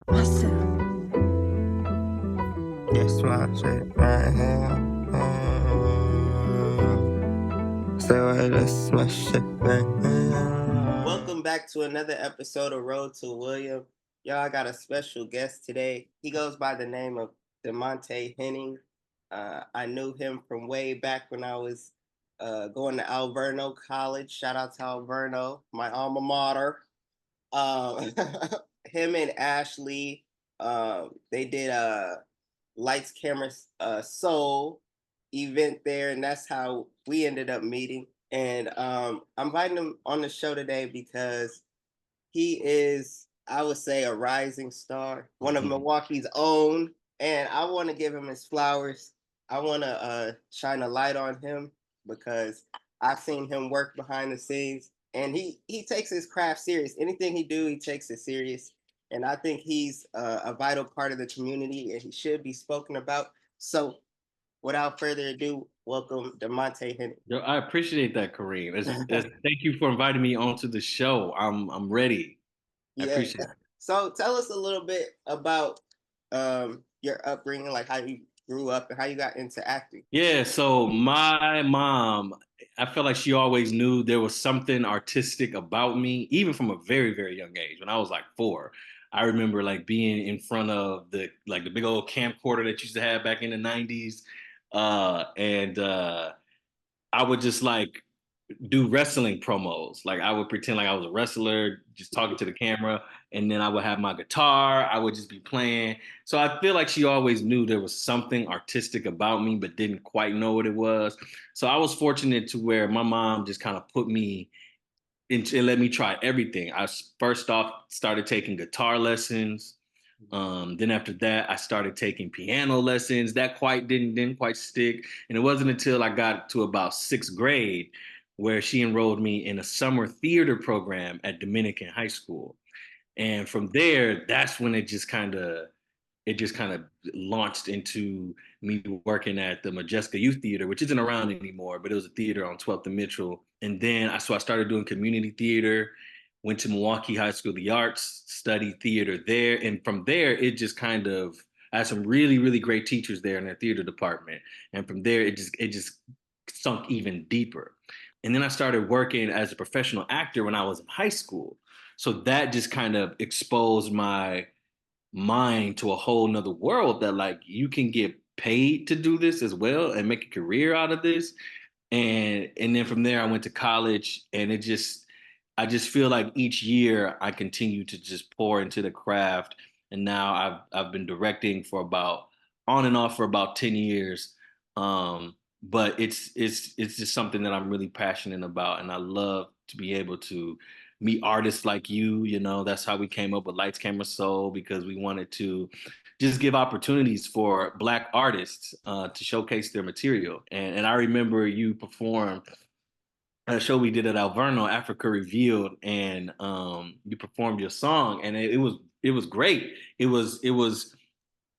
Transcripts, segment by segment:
Awesome. Yes, my shit right here. Say what this my shit right here. Welcome back to another episode of Road to William. Y'all, I got a special guest today. He goes by the name of Dimonte Henning. I knew him from way back when I was going to Alverno College. Shout out to Alverno, my alma mater. Um, him and Ashley, they did a lights, cameras, soul event there, and that's how we ended up meeting. And I'm inviting him on the show today because he is, I would say, a rising star, one of Milwaukee's own, and I want to give him his flowers. I want to shine a light on him because I've seen him work behind the scenes, and he takes his craft serious. Anything he do, he takes it serious, and I think he's a vital part of the community, and he should be spoken about. So, without further ado, welcome Dimonte Henning. Yo, I appreciate that, Kareem. Thank you for inviting me onto the show. I'm ready. I Yeah. appreciate it. So tell us a little bit about your upbringing, like how you grew up and how you got into acting. Yeah, so my mom, I felt like she always knew there was something artistic about me, even from a very, very young age. When I was like 4, I remember like being in front of the big old camcorder that used to have back in the 90s. And I would just like do wrestling promos. Like I would pretend like I was a wrestler, just talking to the camera, and then I would have my guitar. I would just be playing. So I feel like she always knew there was something artistic about me, but didn't quite know what it was. So I was fortunate to where my mom just kind of put me into and let me try everything. I first off started taking guitar lessons. Then after that, I started taking piano lessons. That quite didn't quite stick, and it wasn't until I got to about 6th grade where she enrolled me in a summer theater program at Dominican High School. And from there, that's when it just kind of launched into me working at the Majeska Youth Theater, which isn't around anymore, but it was a theater on 12th and Mitchell. And then I started doing community theater, went to Milwaukee High School of the Arts, studied theater there. And from there, it just kind of, I had some really, really great teachers there in their theater department. And from there, it just sunk even deeper. And then I started working as a professional actor when I was in high school. So that just kind of exposed my mind to a whole nother world that like you can get paid to do this as well and make a career out of this. And then from there I went to college, and I just feel like each year I continue to just pour into the craft. And now I've been directing for about on and off for about 10 years. But it's just something that I'm really passionate about, and I love to be able to meet artists like you. That's how we came up with Lights Camera Soul, because we wanted to just give opportunities for Black artists to showcase their material. And I remember you performed a show we did at Alverno, Africa Revealed, and you performed your song, and it was great. It was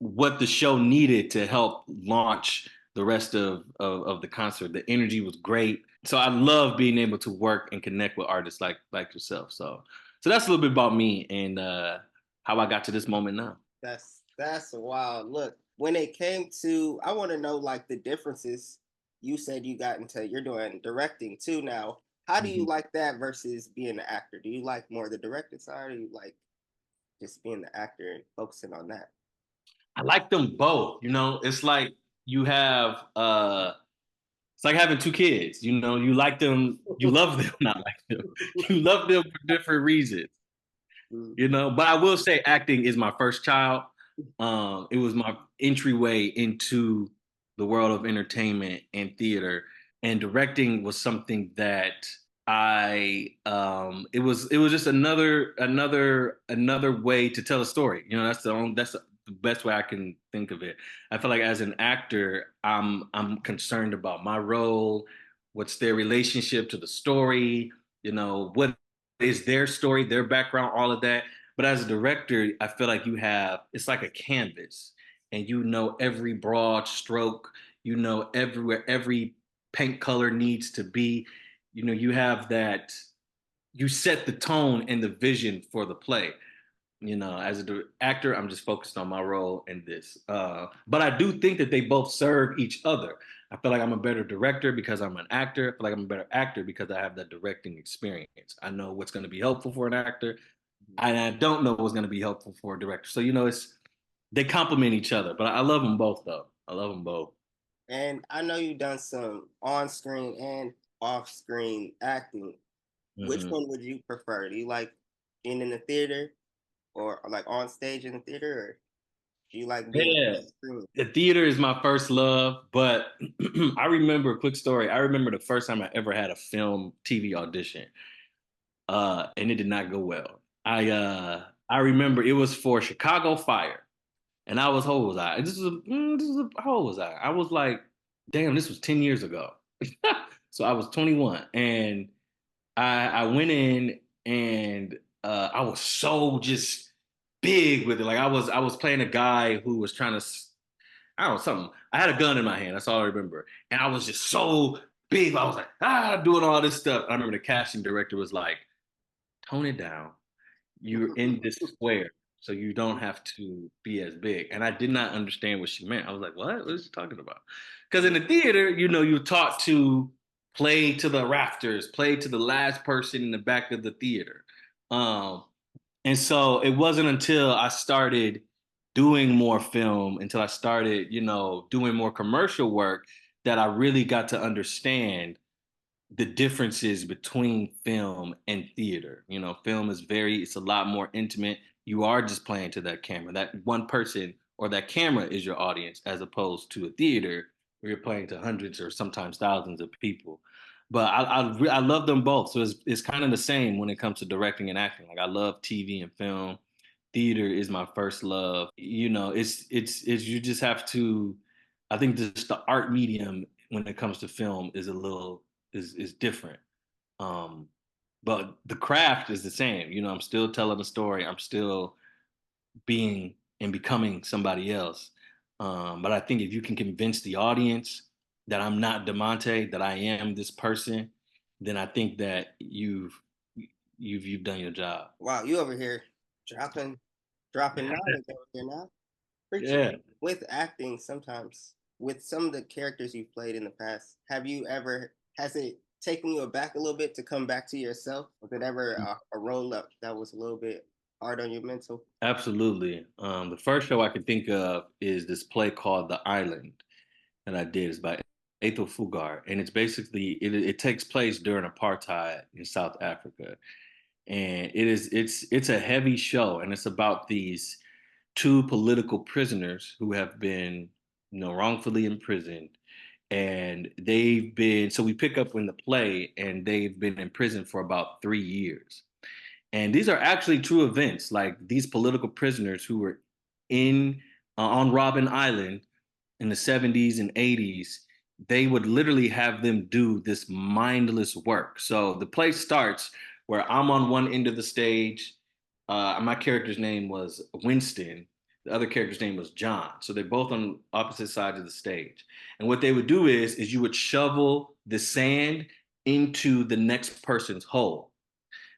what the show needed to help launch the rest of the concert. The energy was great. So I love being able to work and connect with artists like yourself. So that's a little bit about me and how I got to this moment now. That's wild. Look, when it came to, I want to know like the differences. You said you got into, you're doing directing too now. How do you Mhm. like that versus being an actor? Do you like more the directing side, or do you like just being the actor and focusing on that? I like them both. It's like you have it's like having 2 kids. You like them, you love them, not like them. You love them for different reasons. But I will say acting is my first child. It was my entryway into the world of entertainment and theater, and directing was something that it was just another way to tell a story. That's the best way I can think of it. I feel like as an actor, I'm concerned about my role, what's their relationship to the story, what is their story, their background, all of that. But as a director, I feel like it's like a canvas, and every broad stroke, everywhere every paint color needs to be. You have that, you set the tone and the vision for the play. As an actor, I'm just focused on my role in this. But I do think that they both serve each other. I feel like I'm a better director because I'm an actor. I feel like I'm a better actor because I have the directing experience. I know what's going to be helpful for an actor, and I don't know what's going to be helpful for a director. So it's they complement each other. But I love them both, though. I love them both. And I know you've done some on-screen and off-screen acting. Which Hmm. one would you prefer? Do you like being in the theater or like on stage in the theater, or do you like being Yeah, on screen? the theater is my first love, but I remember a quick story. I remember the first time I ever had a film TV audition, and it did not go well. I remember it was for Chicago Fire, and I was how old was I? How old was I? I was like, damn, this was 10 years ago. So I was 21, and I went in and I was so just big with it. Like I was playing a guy who was trying to I don't know something. I had a gun in my hand. That's all I remember, and I was just so big. I was like doing all this stuff. I remember the casting director was like, "Tone it down. You're in this square, so you don't have to be as big." And I did not understand what she meant. I was like, "What? What is she talking about?" Because in the theater, you're taught to play to the rafters, play to the last person in the back of the theater. Um, and so it wasn't until I started doing more film, until I started, doing more commercial work, that I really got to understand the differences between film and theater. Film it's a lot more intimate. You are just playing to that camera. That one person or that camera is your audience, as opposed to a theater where you're playing to hundreds or sometimes thousands of people. But I love them both. So it's kind of the same when it comes to directing and acting. Like I love TV and film. Theater is my first love. It's you just have to. I think just the art medium when it comes to film is a little is different. Um, but the craft is the same. I'm still telling a story. I'm still being and becoming somebody else. But I think if you can convince the audience that I'm not Dimonte, that I am this person, then I think that you've done your job. Wow, you over here dropping dropping knowledge over here now. Preaching. Yeah. With acting, sometimes with some of the characters you've played in the past, has it taken you aback a little bit to come back to yourself? Was it ever a role up that was a little bit hard on your mental? Absolutely. The first show I could think of is this play called The Island that I did. It's by Ethel Fugard, and it's basically it takes place during apartheid in South Africa, and it's a heavy show, and it's about these two political prisoners who have been wrongfully imprisoned, and we pick up in the play, and they've been in prison for about 3 years. And these are actually true events. Like these political prisoners who were in on Robben Island in the 70s and 80s, they would literally have them do this mindless work. So the play starts where I'm on one end of the stage. My character's name was Winston. The other character's name was John. So they're both on opposite sides of the stage. And what they would do is you would shovel the sand into the next person's hole.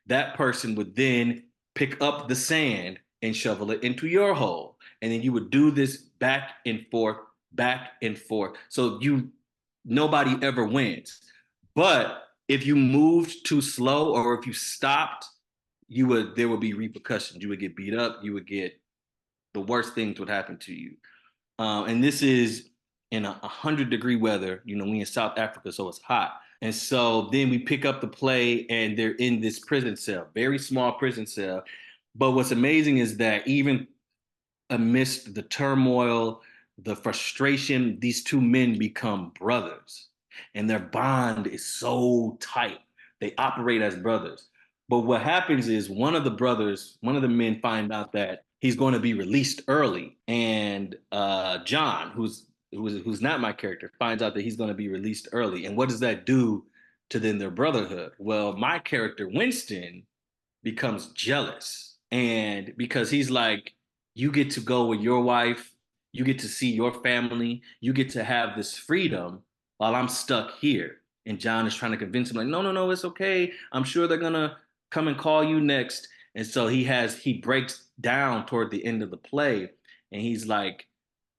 That person would then pick up the sand and shovel it into your hole. And then you would do this back and forth, back and forth. So nobody ever wins. But if you moved too slow or if you stopped, there would be repercussions. You would get beat up, you would get the worst things would happen to you. And this is in 100-degree weather. We in South Africa, so it's hot. And so then we pick up the play, and they're in this prison cell, very small prison cell. But what's amazing is that even amidst the turmoil, the frustration, these two men become brothers, and their bond is so tight. They operate as brothers. But what happens is one of the men, find out that he's going to be released early, and John, who's not my character, finds out that he's going to be released early. And what does that do to then their brotherhood? Well, my character Winston becomes jealous. And because he's like, you get to go with your wife, you get to see your family, you get to have this freedom while I'm stuck here. And John is trying to convince him, like, no, no, no, it's okay. I'm sure they're gonna come and call you next. And so he breaks down toward the end of the play, and he's like,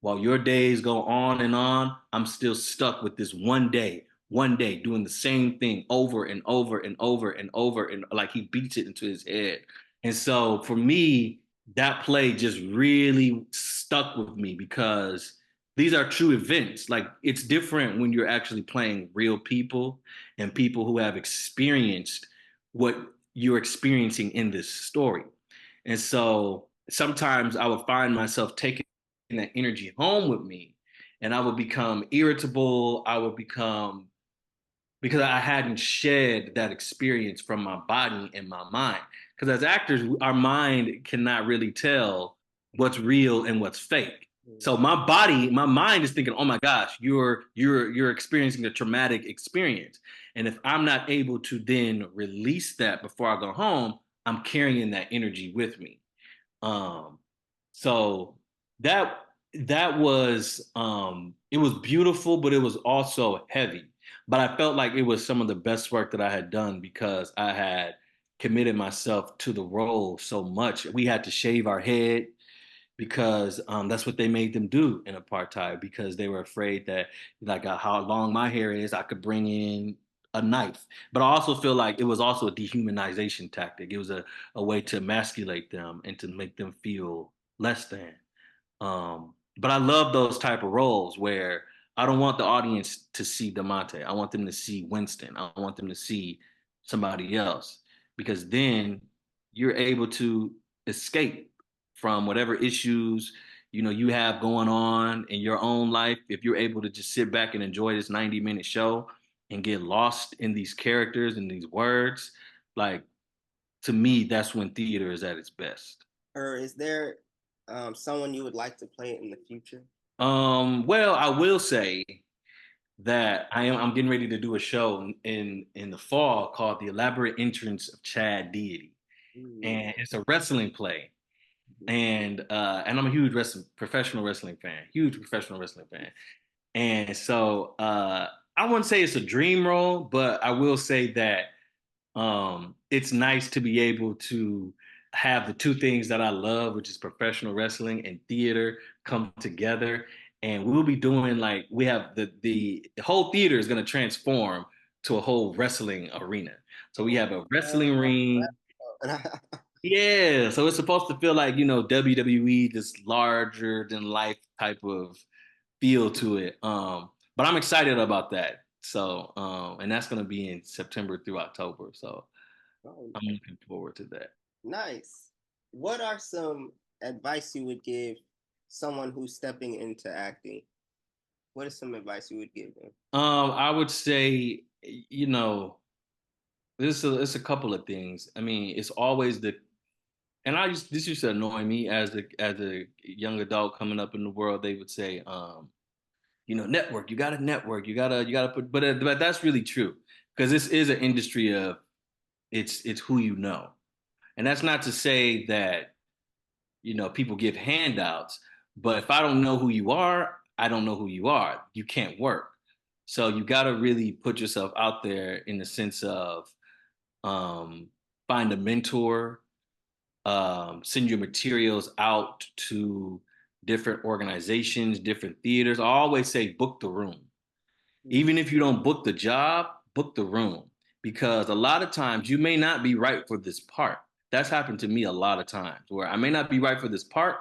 while your days go on and on, I'm still stuck with this one day doing the same thing over and over and over and over, and like he beats it into his head. And so for me, that play just really stuck with me because these are true events. Like it's different when you're actually playing real people and people who have experienced what you're experiencing in this story. And so sometimes I would find myself taking that energy home with me, and I would become irritable. I would become, because I hadn't shed that experience from my body and my mind. Because as actors, our mind cannot really tell what's real and what's fake. So my body, my mind is thinking, "Oh my gosh, you're experiencing a traumatic experience." And if I'm not able to then release that before I go home, I'm carrying that energy with me. Um, so that that was it was beautiful, but it was also heavy. But I felt like it was some of the best work that I had done because I had committed myself to the role so much. We had to shave our head because that's what they made them do in apartheid because they were afraid that like how long my hair is, I could bring in a knife. But I also feel like it was also a dehumanization tactic. It was a way to emasculate them and to make them feel less than. But I love those type of roles where I don't want the audience to see Dimonte. I want them to see Winston. I want them to see somebody else because then you're able to escape from whatever issues you have going on in your own life. If you're able to just sit back and enjoy this 90-minute show and get lost in these characters and these words, like to me, that's when theater is at its best. Or is there someone you would like to play in the future? Well, I will say that I'm getting ready to do a show in the fall called The Elaborate Entrance of Chad Deity. Mm-hmm. And it's a wrestling play. And I'm a huge professional wrestling fan, huge professional wrestling fan. And so I wouldn't say it's a dream role, but I will say that it's nice to be able to have the two things that I love, which is professional wrestling and theater, come together. And we'll be doing like we have the whole theater is going to transform to a whole wrestling arena. So we have a wrestling ring. Yeah, so it's supposed to feel like WWE, this larger than life type of feel to it. But I'm excited about that. So, and that's going to be in September through October. So Oh, I'm looking forward to that. nice. What are some advice you would give someone who's stepping into acting? What is some advice you would give them? I would say, it's a couple of things. I mean, it's always and this used to annoy me as a young adult coming up in the world. They would say, network. You got to network. You got to put. But that's really true because this is an industry of it's who you know, and that's not to say that people give handouts. But if I don't know who you are, I don't know who you are. You can't work. So you got to really put yourself out there in the sense of um, find a mentor, send your materials out to different organizations, different theaters. I always say book the room. Mm-hmm. Even if you don't book the job, book the room because a lot of times you may not be right for this part. That's happened to me a lot of times where I may not be right for this part,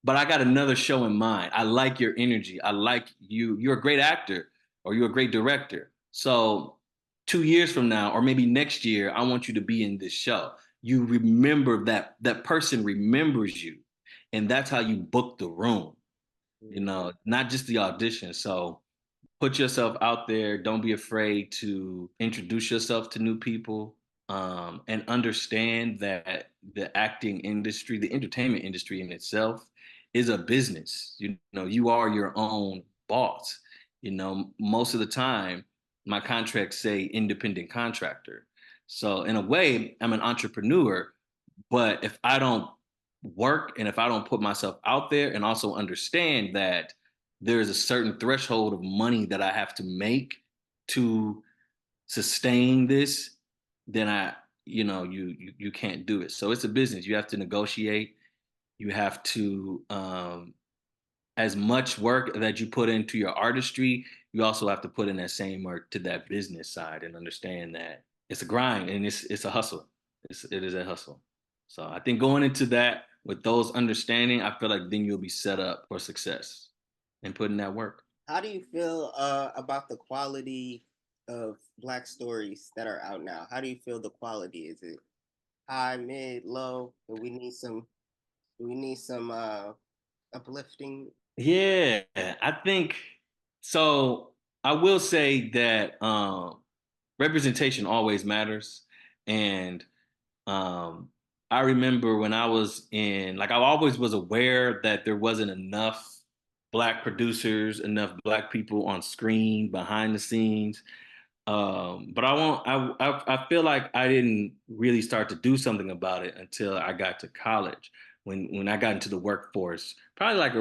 but I got another show in mind. I like your energy. I like you. You're a great actor or you're a great director. So 2 years from now, or maybe next year, I want you to be in this show. You remember that person remembers you. And that's how you book the room, not just the audition. So put yourself out there. Don't be afraid to introduce yourself to new people, and understand that the acting industry, the entertainment industry in itself, is a business. You are your own boss. Most of the time, my contracts say independent contractor. So in a way, I'm an entrepreneur. But if I don't work and if I don't put myself out there and also understand that there's a certain threshold of money that I have to make to sustain this, then you can't do it. So it's a business. You have to negotiate. You have to as much work that you put into your artistry, you also have to put in that same work to that business side and understand that it's a grind and it's a hustle. It is a hustle. So I think going into that with those understanding, I feel like then you'll be set up for success and putting that work. How do you feel about the quality of Black stories that are out now? How do you feel the quality? Is it high, mid, low? Do we need some uplifting? Yeah, I think so. I will say that representation always matters. And um, I remember when I was in, like, I always was aware that there wasn't enough Black producers, enough Black people on screen, behind the scenes. But I won't. I feel like I didn't really start to do something about it until I got to college. When I got into the workforce, probably like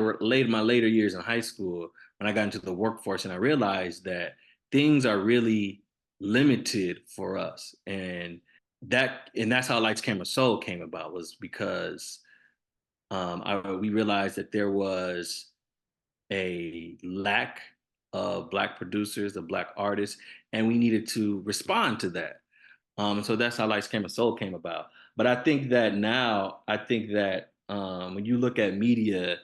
my later years in high school, when I got into the workforce, and I realized that things are really limited for us, and that's how Lights Camera Soul came about, was because we realized that there was a lack of Black producers, of Black artists, and we needed to respond to that. So that's how Lights Camera Soul came about. But I think that now, I think that when you look at media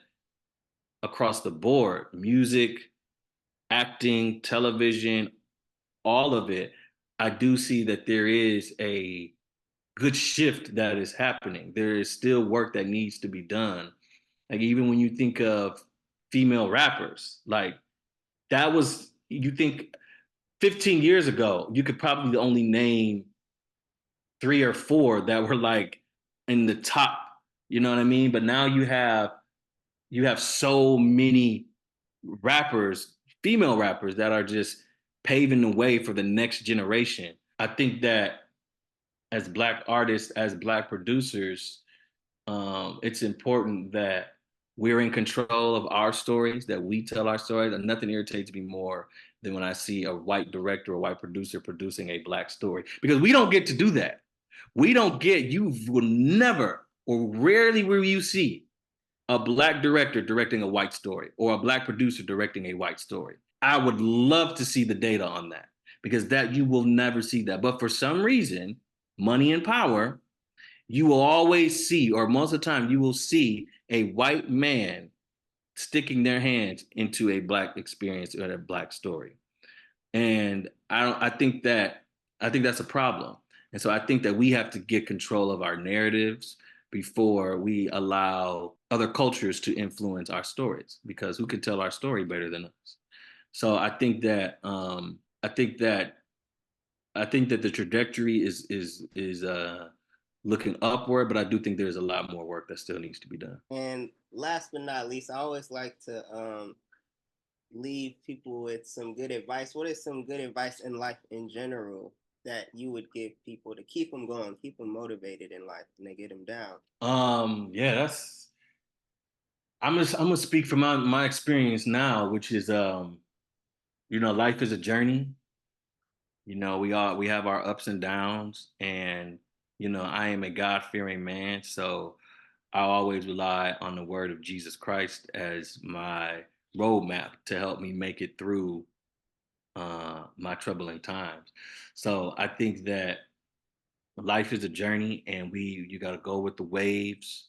across the board, music, acting, television, all of it, I do see that there is a good shift that is happening. There is still work that needs to be done. Like, even when you think of female rappers, like, that was, you think 15 years ago, you could probably only name three or four that were like in the top, you know what I mean? But now you have so many rappers, female rappers, that are just paving the way for the next generation. I think that as Black artists, as Black producers, it's important that we're in control of our stories, that we tell our stories. And nothing irritates me more than when I see a white director or white producer producing a Black story, because we don't get to do that. We don't get, you will never or rarely will you see a Black director directing a white story or a Black producer directing a white story. I would love to see the data on that, because that you will never see that. But for some reason, money and power, you will always see, or most of the time, you will see a white man sticking their hands into a Black experience or a Black story. And I think that's a problem. And so I think that we have to get control of our narratives before we allow other cultures to influence our stories, because who can tell our story better than us? So I think that the trajectory is looking upward, but I do think there's a lot more work that still needs to be done. And last but not least, I always like to leave people with some good advice. What is some good advice in life in general that you would give people to keep them going, keep them motivated in life, and they get them down? Yeah, I'm gonna speak from my experience now, which is life is a journey. We have our ups and downs, and I am a God fearing man, so I always rely on the word of Jesus Christ as my roadmap to help me make it through my troubling times. So I think that life is a journey, and you got to go with the waves,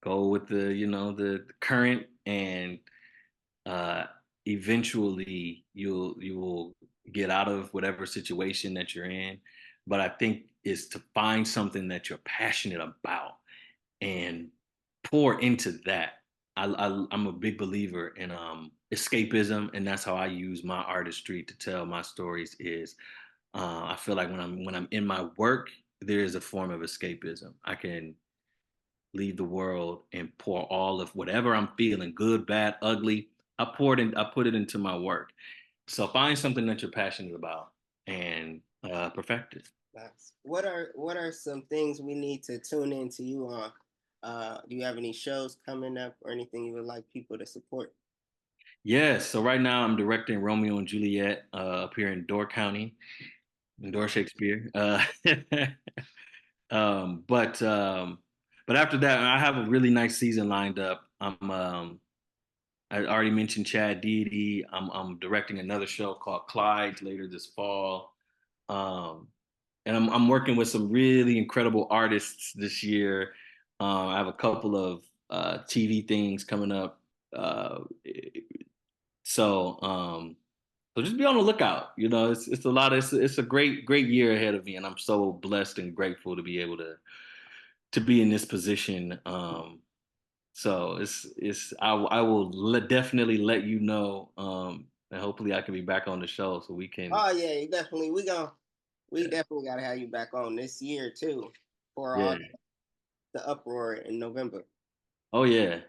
go with the current, and uh, eventually you will get out of whatever situation that you're in. But I think is to find something that you're passionate about and pour into that. I'm a big believer in escapism, and that's how I use my artistry to tell my stories. Is I feel like when I'm in my work, there is a form of escapism. I can leave the world and pour all of whatever I'm feeling, good, bad, ugly. I put it into my work. So find something that you're passionate about and perfect it. Nice. What are some things we need to tune into you on? Do you have any shows coming up or anything you would like people to support? Yes. So right now I'm directing Romeo and Juliet up here in Door County, in Door Shakespeare. But But after that, I have a really nice season lined up. I already mentioned Chad Deedy. I'm directing another show called Clyde later this fall. Um, and I'm working with some really incredible artists this year. I have a couple of TV things coming up. So so just be on the lookout. You know, it's a lot. It's a great year ahead of me, and I'm so blessed and grateful to be able to be in this position. So I will definitely let you know, and hopefully I can be back on the show so we can. Oh yeah, you definitely we definitely gotta have you back on this year too for all Yeah. the uproar in November. Oh yeah.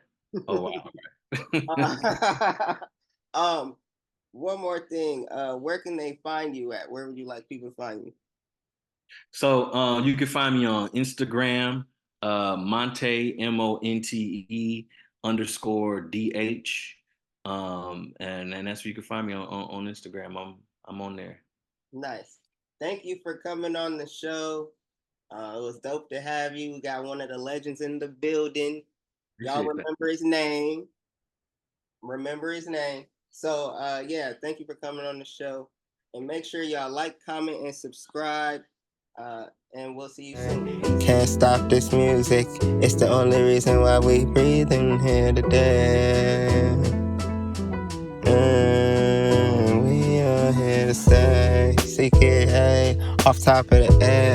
Oh wow. um, one more thing. Where can they find you at? Where would you like people to find you? So you can find me on Instagram, Monte Monte underscore DH. And that's where you can find me on Instagram. I'm on there. Nice. Thank you for coming on the show. It was dope to have you. We got one of the legends in the building. Y'all Appreciate that. remember his name. Remember his name. So yeah, thank you for coming on the show. And make sure y'all like, comment, and subscribe. And we'll see you soon. Can't stop this music. It's the only reason why we breathing here today. We are here to stay. CKA off top of the air.